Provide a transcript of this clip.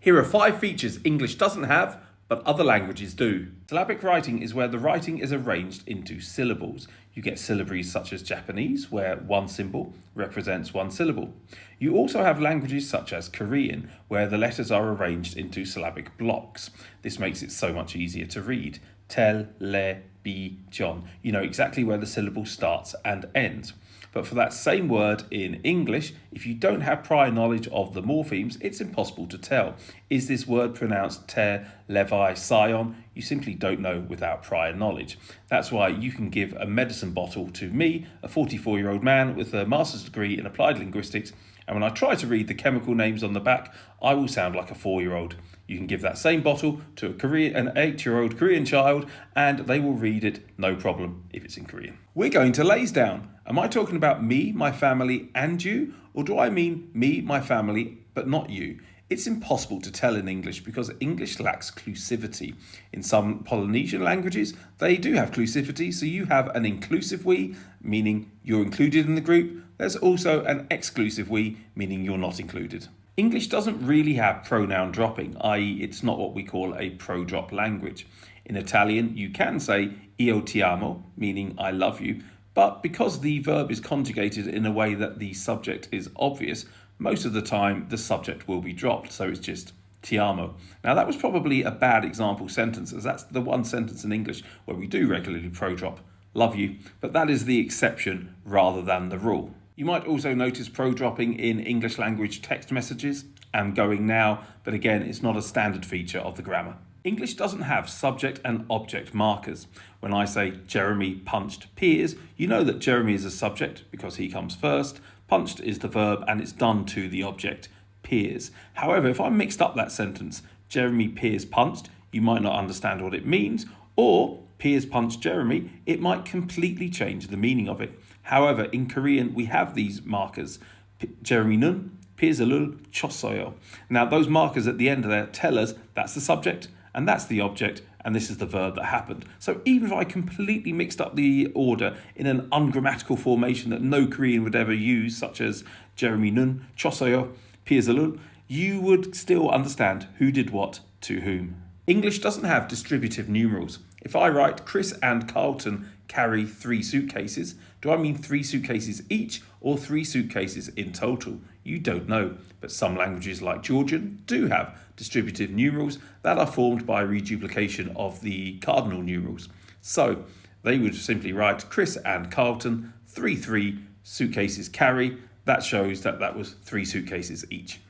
Here are 5 features English doesn't have, but other languages do. Syllabic writing is where the writing is arranged into syllables. You get syllabaries such as Japanese, where one symbol represents one syllable. You also have languages such as Korean, where the letters are arranged into syllabic blocks. This makes it so much easier to read. Tel, le, bi, jon. You know exactly where the syllable starts and ends. But for that same word in English, if you don't have prior knowledge of the morphemes, it's impossible to tell. Is this word pronounced te, levi, sion? You simply don't know without prior knowledge. That's why you can give a medicine bottle to me, a 44-year-old man with a master's degree in applied linguistics, and when I try to read the chemical names on the back, I will sound like a 4-year-old. You can give that same bottle to an 8-year-old Korean child, and they will read it no problem if it's in Korean. We're going to Laysdown. Am I talking about me, my family, and you? Or do I mean me, my family, but not you? It's impossible to tell in English because English lacks clusivity. In some Polynesian languages, they do have clusivity, so you have an inclusive we, meaning you're included in the group. There's also an exclusive we, meaning you're not included. English doesn't really have pronoun dropping, i.e. it's not what we call a pro-drop language. In Italian, you can say io ti amo, meaning I love you, but because the verb is conjugated in a way that the subject is obvious, most of the time the subject will be dropped, so it's just ti amo. Now that was probably a bad example sentence, as that's the one sentence in English where we do regularly pro-drop love you, but that is the exception rather than the rule. You might also notice pro-dropping in English language text messages. Am going now, but again, it's not a standard feature of the grammar. English doesn't have subject and object markers. When I say Jeremy punched Piers, you know that Jeremy is a subject because he comes first. Punched is the verb and it's done to the object, Piers. However, if I mixed up that sentence, Jeremy Piers punched, you might not understand what it means, or Piers punched Jeremy, it might completely change the meaning of it. However, in Korean, we have these markers. Jeremy nun, Piers alul, chosoyo. Now, those markers at the end of there tell us that's the subject and that's the object, and this is the verb that happened. So even if I completely mixed up the order in an ungrammatical formation that no Korean would ever use, such as Jeremy nun, chosoyo, Piers alul, you would still understand who did what to whom. English doesn't have distributive numerals. If I write Chris and Carlton carry 3 suitcases, do I mean 3 suitcases each or 3 suitcases in total? You don't know, but some languages like Georgian do have distributive numerals that are formed by reduplication of the cardinal numerals. So they would simply write Chris and Carlton 3 suitcases carry. That shows that was 3 suitcases each.